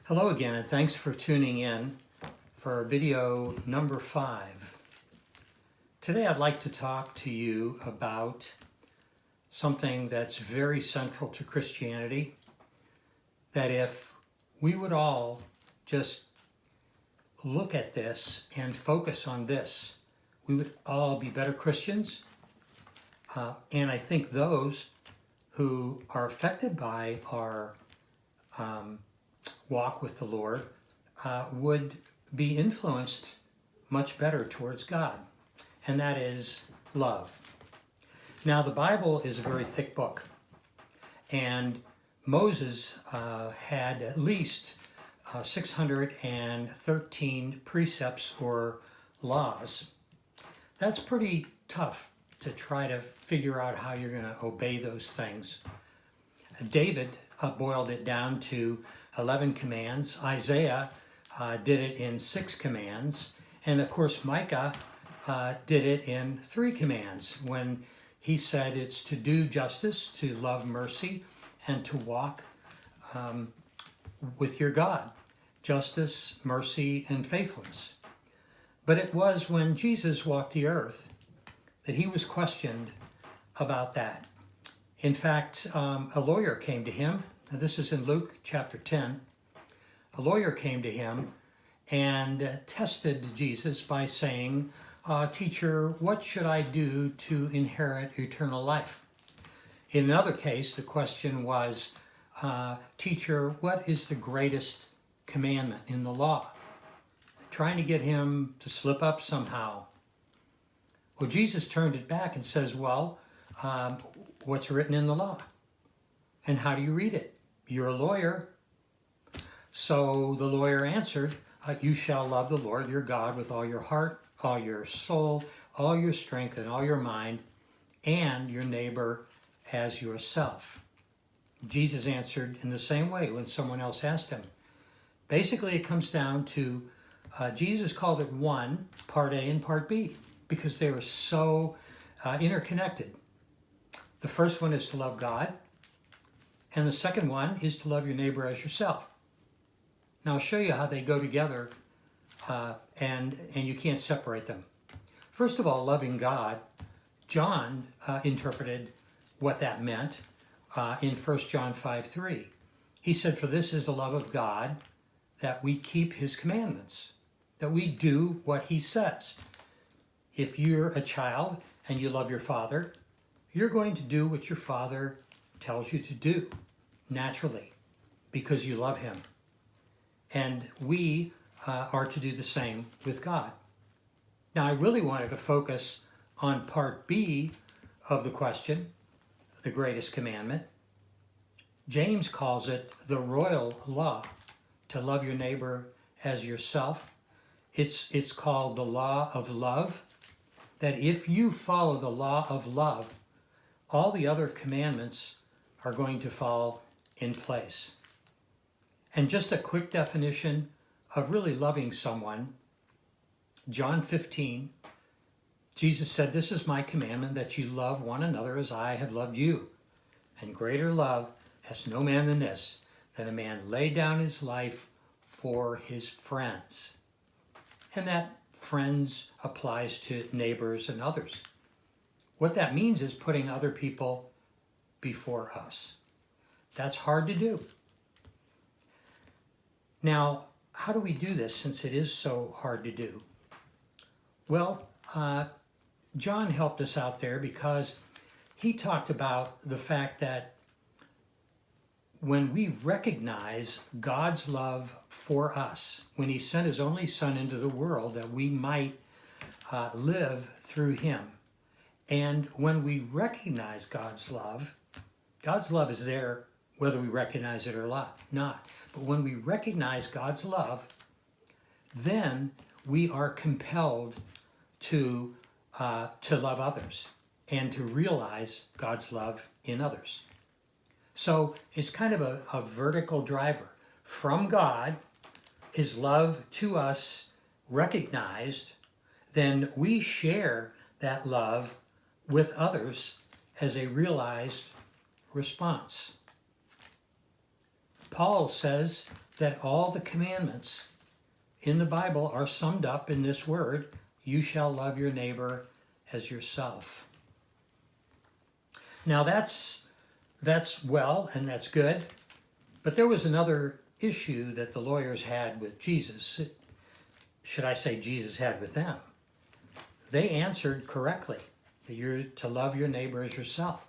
Hello again, and thanks for tuning in for video number 5. Today I'd like to talk to you about something that's very central to Christianity, that if we would all just look at this and focus on this, we would all be better Christians. And I think those who are affected by our walk with the Lord would be influenced much better towards God, and that is love. Now, the Bible is a very thick book, and Moses had at least 613 precepts or laws. That's pretty tough to try to figure out how you're going to obey those things. David boiled it down to 11 commands. Isaiah did it in 6 commands. And of course, Micah did it in 3 commands when he said it's to do justice, to love mercy, and to walk with your God. Justice, mercy, and faithfulness. But it was when Jesus walked the earth that he was questioned about that. In fact, a lawyer came to him. This is in Luke chapter 10. A lawyer came to him and tested Jesus by saying, "Teacher, what should I do to inherit eternal life?" In another case, the question was, "Teacher, what is the greatest commandment in the law?" Trying to get him to slip up somehow. Well, Jesus turned it back and says, what's written in the law? And how do you read it? You're a lawyer. So the lawyer answered, you shall love the Lord your God with all your heart, all your soul, all your strength, and all your mind, and your neighbor as yourself. Jesus answered in the same way when someone else asked him. Basically, it comes down to Jesus called it one, part A and part B, because they were so interconnected. The first one is to love God, and the second one is to love your neighbor as yourself. Now, I'll show you how they go together, and you can't separate them. First of all, loving God, John interpreted what that meant in 1 John 5:3. He said, "For this is the love of God, that we keep his commandments," that we do what he says. If you're a child and you love your father, you're going to do what your father tells you to do, naturally, because you love him. And we are to do the same with God. Now, I really wanted to focus on part B of the question, the greatest commandment. James calls it the royal law, to love your neighbor as yourself. It's called the law of love, that if you follow the law of love, all the other commandments are going to fall in place. And just a quick definition of really loving someone, John 15, Jesus said, "This is my commandment, that you love one another as I have loved you. And greater love has no man than this, that a man lay down his life for his friends." And that friends applies to neighbors and others. What that means is putting other people before us. That's hard to do. Now, how do we do this since it is so hard to do? Well, John helped us out there because he talked about the fact that when we recognize God's love for us, when he sent his only son into the world that we might live through him, and when we recognize God's love is there whether we recognize it or not. But when we recognize God's love, then we are compelled to love others and to realize God's love in others. So it's kind of a vertical driver. From God, his love to us recognized, then we share that love with others as a realized response. Paul says that all the commandments in the Bible are summed up in this word, you shall love your neighbor as yourself. Now that's well, and that's good, but there was another issue that the lawyers had with Jesus. Should I say Jesus had with them? They answered correctly that you're to love your neighbor as yourself.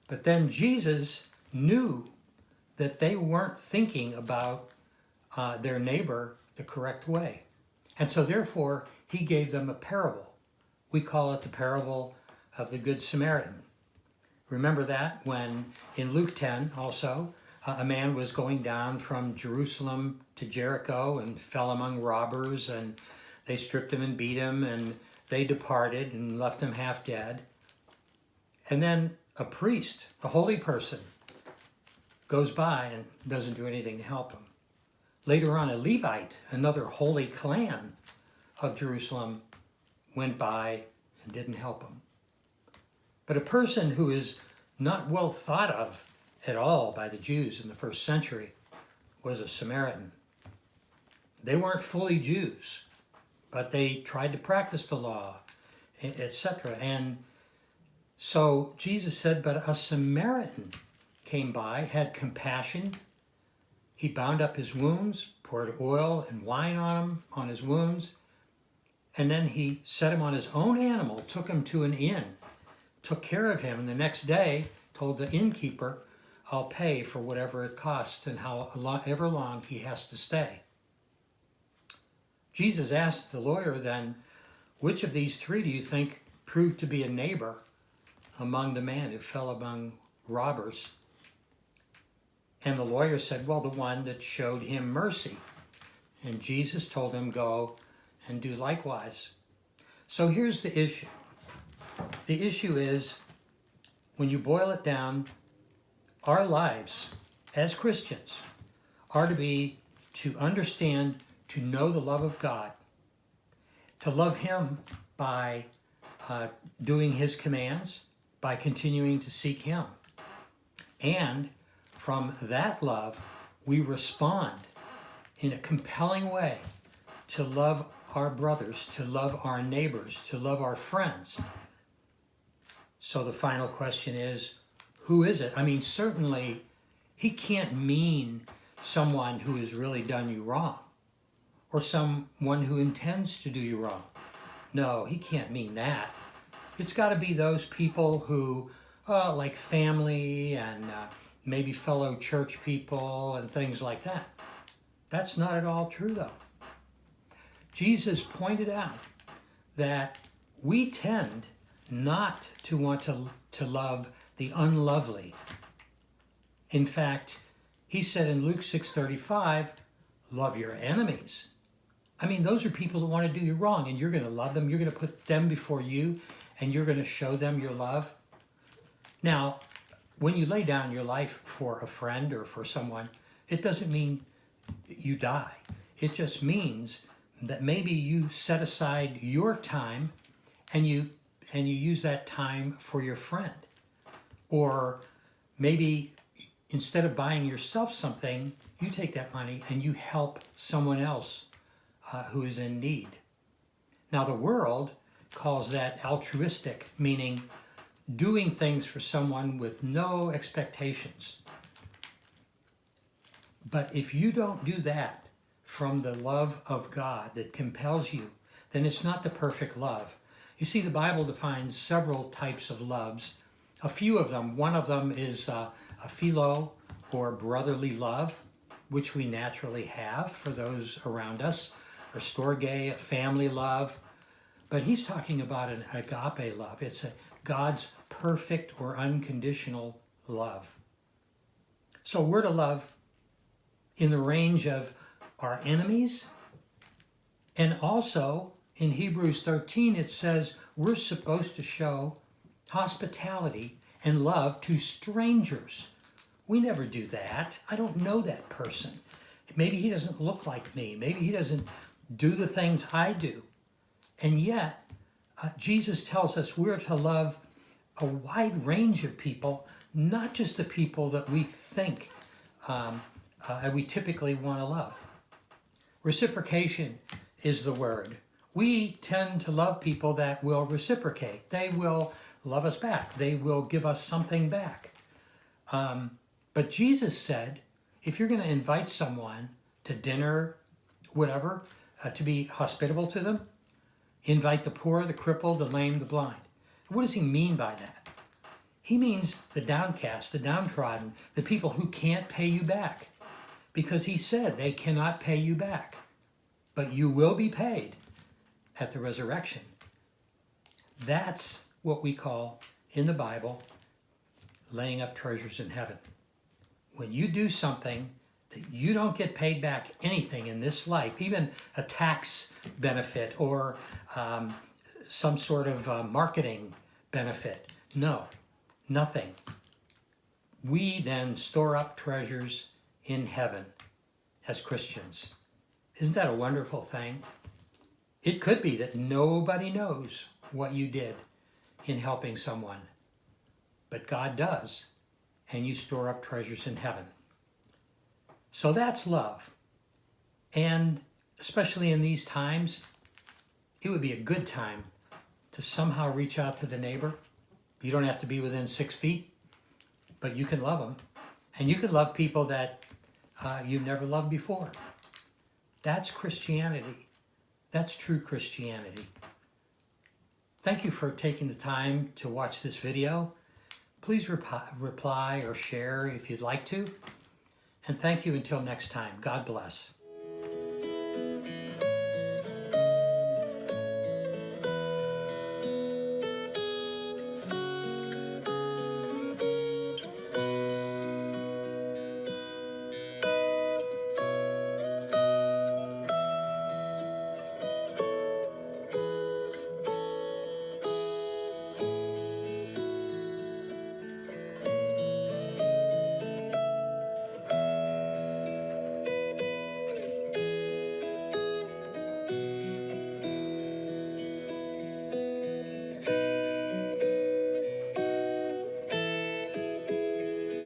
But then Jesus knew that they weren't thinking about their neighbor the correct way. And so therefore, he gave them a parable. We call it the parable of the Good Samaritan. Remember that when in Luke 10 also, a man was going down from Jerusalem to Jericho and fell among robbers, and they stripped him and beat him, and they departed and left him half dead. And then a priest, a holy person, goes by and doesn't do anything to help him. Later on, a Levite, another holy clan of Jerusalem, went by and didn't help him. But a person who is not well thought of at all by the Jews in the first century was a Samaritan. They weren't fully Jews, but they tried to practice the law, etc. And so Jesus said, but a Samaritan came by, had compassion. He bound up his wounds, poured oil and wine on him, on his wounds, and then he set him on his own animal, took him to an inn, took care of him, and the next day told the innkeeper, I'll pay for whatever it costs and however long he has to stay. Jesus asked the lawyer then, which of these three do you think proved to be a neighbor among the man who fell among robbers? And the lawyer said, well, the one that showed him mercy. And Jesus told him, go and do likewise. So here's the issue. The issue is, when you boil it down, our lives as Christians are to be to understand, to know the love of God, to love him by doing his commands, by continuing to seek him. And from that love, we respond in a compelling way to love our brothers, to love our neighbors, to love our friends. So the final question is, who is it? I mean, certainly he can't mean someone who has really done you wrong or someone who intends to do you wrong. No, he can't mean that. It's got to be those people who, like family and maybe fellow church people and things like that. That's not at all true, though. Jesus pointed out that we tend not to want to love the unlovely. In fact, he said in Luke 6:35, love your enemies. I mean, those are people that want to do you wrong, and you're going to love them. You're going to put them before you, and you're going to show them your love. Now, when you lay down your life for a friend or for someone, it doesn't mean you die. It just means that maybe you set aside your time and you use that time for your friend. Or maybe instead of buying yourself something, you take that money and you help someone else who is in need. Now the world calls that altruistic, meaning doing things for someone with no expectations. But if you don't do that from the love of God that compels you, then it's not the perfect love. You see, the Bible defines several types of loves. A few of them, one of them is a philo, or brotherly love, which we naturally have for those around us, or storge, a family love. But he's talking about an agape love. It's God's perfect or unconditional love. So we're to love in the range of our enemies, and also in Hebrews 13 it says we're supposed to show hospitality and love to strangers. We never do that. I don't know that person. Maybe he doesn't look like me. Maybe he doesn't do the things I do. And yet, Jesus tells us we're to love a wide range of people, not just the people that we think we typically want to love. Reciprocation is the word. We tend to love people that will reciprocate. They will love us back. They will give us something back. But Jesus said, if you're going to invite someone to dinner, whatever, to be hospitable to them, invite the poor, the crippled, the lame, the blind. What does he mean by that? He means the downcast, the downtrodden, the people who can't pay you back. Because he said they cannot pay you back. But you will be paid at the resurrection. That's what we call, in the Bible, laying up treasures in heaven. When you do something that you don't get paid back anything in this life, even a tax benefit or some sort of marketing benefit. No, nothing. We then store up treasures in heaven as Christians. Isn't that a wonderful thing? It could be that nobody knows what you did in helping someone, but God does, and you store up treasures in heaven. So that's love. And especially in these times, it would be a good time to somehow reach out to the neighbor. You don't have to be within 6 feet, but you can love them. And you can love people that you've never loved before. That's Christianity. That's true Christianity. Thank you for taking the time to watch this video. Please reply or share if you'd like to. And thank you until next time. God bless.